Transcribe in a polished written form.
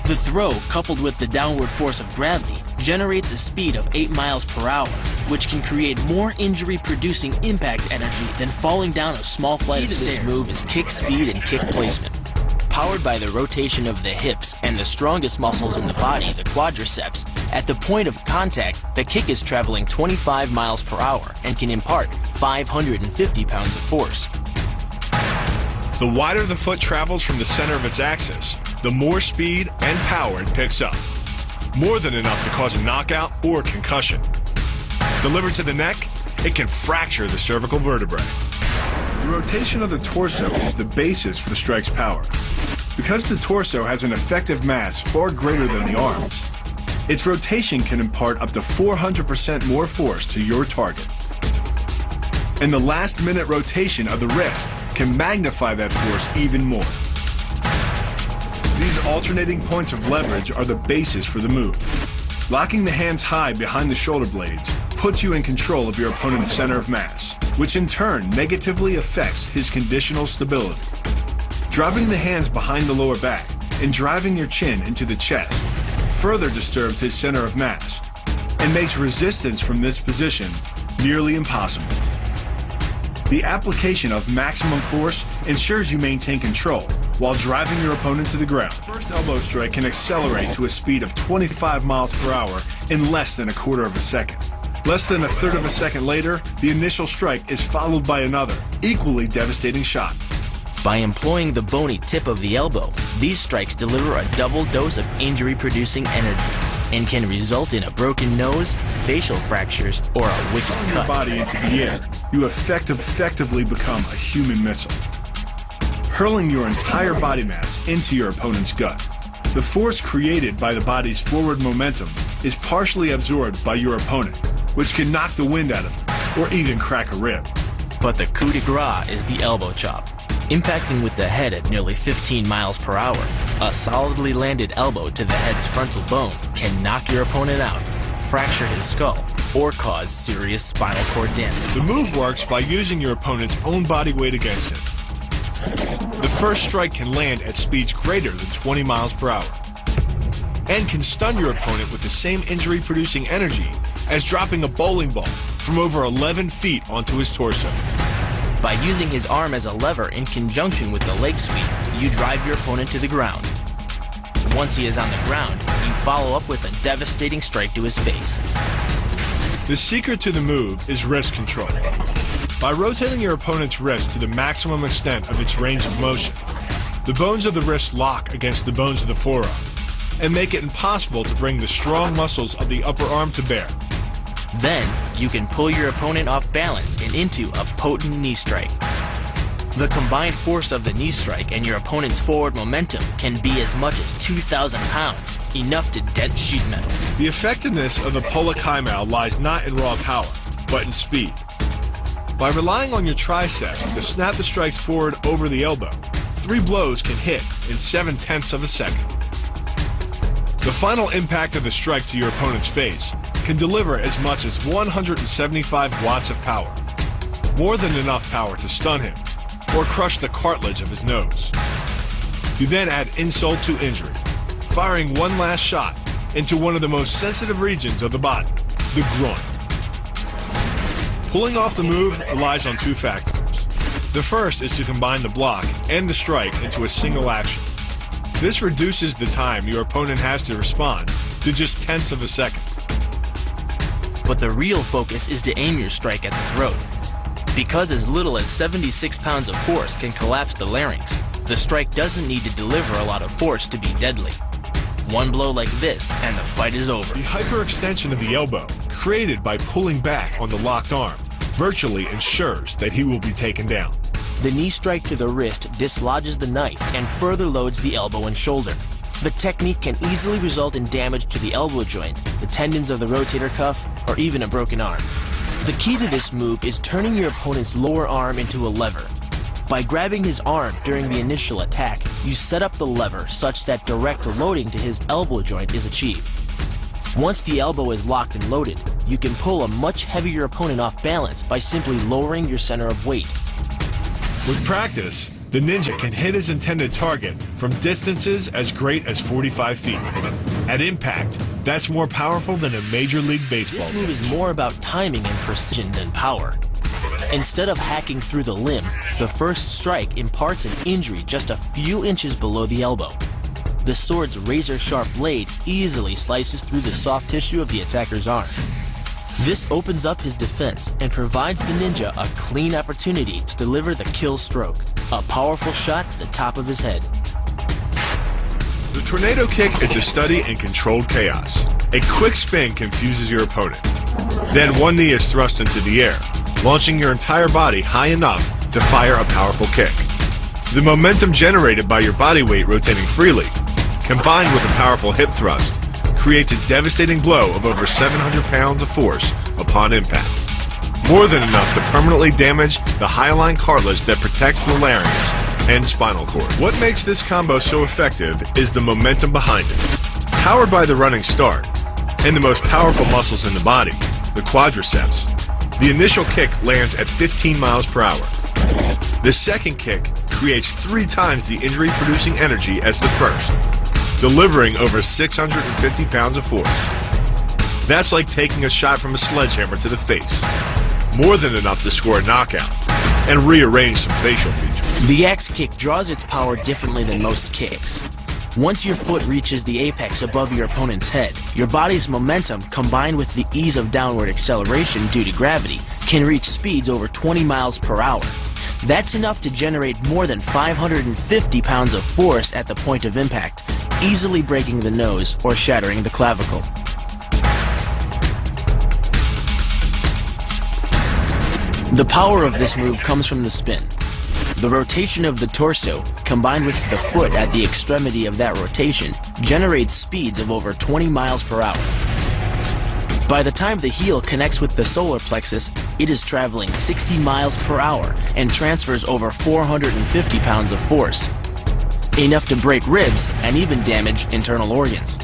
The throw, coupled with the downward force of gravity, generates a speed of 8 miles per hour, which can create more injury-producing impact energy than falling down a small flight of stairs. This move is kick speed and kick placement. Powered by the rotation of the hips and the strongest muscles in the body, the quadriceps, at the point of contact, the kick is traveling 25 miles per hour and can impart 550 pounds of force. The wider the foot travels from the center of its axis, the more speed and power it picks up. More than enough to cause a knockout or concussion. Delivered to the neck, it can fracture the cervical vertebrae. The rotation of the torso is the basis for the strike's power. Because the torso has an effective mass far greater than the arms, its rotation can impart up to 400% more force to your target. And the last-minute rotation of the wrist can magnify that force even more. These alternating points of leverage are the basis for the move. Locking the hands high behind the shoulder blades puts you in control of your opponent's center of mass, which in turn negatively affects his conditional stability. Dropping the hands behind the lower back and driving your chin into the chest further disturbs his center of mass and makes resistance from this position nearly impossible. The application of maximum force ensures you maintain control while driving your opponent to the ground. First elbow strike can accelerate to a speed of 25 miles per hour in less than a quarter of a second. Less than a third of a second later, the initial strike is followed by another, equally devastating shot. By employing the bony tip of the elbow, these strikes deliver a double dose of injury-producing energy and can result in a broken nose, facial fractures, or a wicked cut. Your body into the air, you effectively become a human missile, hurling your entire body mass into your opponent's gut. The force created by the body's forward momentum is partially absorbed by your opponent, which can knock the wind out of him or even crack a rib. But the coup de grace is the elbow chop. Impacting with the head at nearly 15 miles per hour, a solidly landed elbow to the head's frontal bone can knock your opponent out, fracture his skull, or cause serious spinal cord damage. The move works by using your opponent's own body weight against him. The first strike can land at speeds greater than 20 miles per hour and can stun your opponent with the same injury-producing energy as dropping a bowling ball from over 11 feet onto his torso. By using his arm as a lever in conjunction with the leg sweep, you drive your opponent to the ground. Once he is on the ground, you follow up with a devastating strike to his face. The secret to the move is wrist control. By rotating your opponent's wrist to the maximum extent of its range of motion, the bones of the wrist lock against the bones of the forearm and make it impossible to bring the strong muscles of the upper arm to bear. Then, you can pull your opponent off balance and into a potent knee strike. The combined force of the knee strike and your opponent's forward momentum can be as much as 2,000 pounds, enough to dent sheet metal. The effectiveness of the Polakaimao lies not in raw power, but in speed. By relying on your triceps to snap the strikes forward over the elbow, 3 blows can hit in 7/10 of a second. The final impact of the strike to your opponent's face can deliver as much as 175 watts of power, more than enough power to stun him or crush the cartilage of his nose. You then add insult to injury, firing one last shot into one of the most sensitive regions of the body, the groin. Pulling off the move relies on 2 factors. The first is to combine the block and the strike into a single action. This reduces the time your opponent has to respond to just 1/10 of a second. But the real focus is to aim your strike at the throat. Because as little as 76 pounds of force can collapse the larynx, the strike doesn't need to deliver a lot of force to be deadly. One blow like this and the fight is over. The hyperextension of the elbow, created by pulling back on the locked arm, virtually ensures that he will be taken down. The knee strike to the wrist dislodges the knife and further loads the elbow and shoulder. The technique can easily result in damage to the elbow joint, the tendons of the rotator cuff, or even a broken arm. The key to this move is turning your opponent's lower arm into a lever. By grabbing his arm during the initial attack, you set up the lever such that direct loading to his elbow joint is achieved. Once the elbow is locked and loaded, you can pull a much heavier opponent off balance by simply lowering your center of weight. With practice, The ninja can hit his intended target from distances as great as 45 feet. At impact, that's more powerful than a Major League Baseball This move pitch. is more about timing and precision than power. Instead of hacking through the limb, the first strike imparts an injury just a few inches below the elbow. The sword's razor-sharp blade easily slices through the soft tissue of the attacker's arm. This opens up his defense and provides the ninja a clean opportunity to deliver the kill stroke, a powerful shot to the top of his head. The tornado kick is a study in controlled chaos. A quick spin confuses your opponent. Then one knee is thrust into the air, launching your entire body high enough to fire a powerful kick. The momentum generated by your body weight rotating freely, combined with a powerful hip thrust, creates a devastating blow of over 700 pounds of force upon impact. More than enough to permanently damage the hyaline cartilage that protects the larynx and spinal cord. What makes this combo so effective is the momentum behind it. Powered by the running start and the most powerful muscles in the body, the quadriceps, the initial kick lands at 15 miles per hour. The second kick creates 3 times the injury-producing energy as the first, delivering over 650 pounds of force. That's like taking a shot from a sledgehammer to the face. More than enough to score a knockout and rearrange some facial features. The axe kick draws its power differently than most kicks. Once your foot reaches the apex above your opponent's head, your body's momentum, combined with the ease of downward acceleration due to gravity, can reach speeds over 20 miles per hour. That's enough to generate more than 550 pounds of force at the point of impact, easily breaking the nose or shattering the clavicle. The power of this move comes from the spin. The rotation of the torso, combined with the foot at the extremity of that rotation, generates speeds of over 20 miles per hour. By the time the heel connects with the solar plexus, it is traveling 60 miles per hour and transfers over 450 pounds of force, enough to break ribs and even damage internal organs.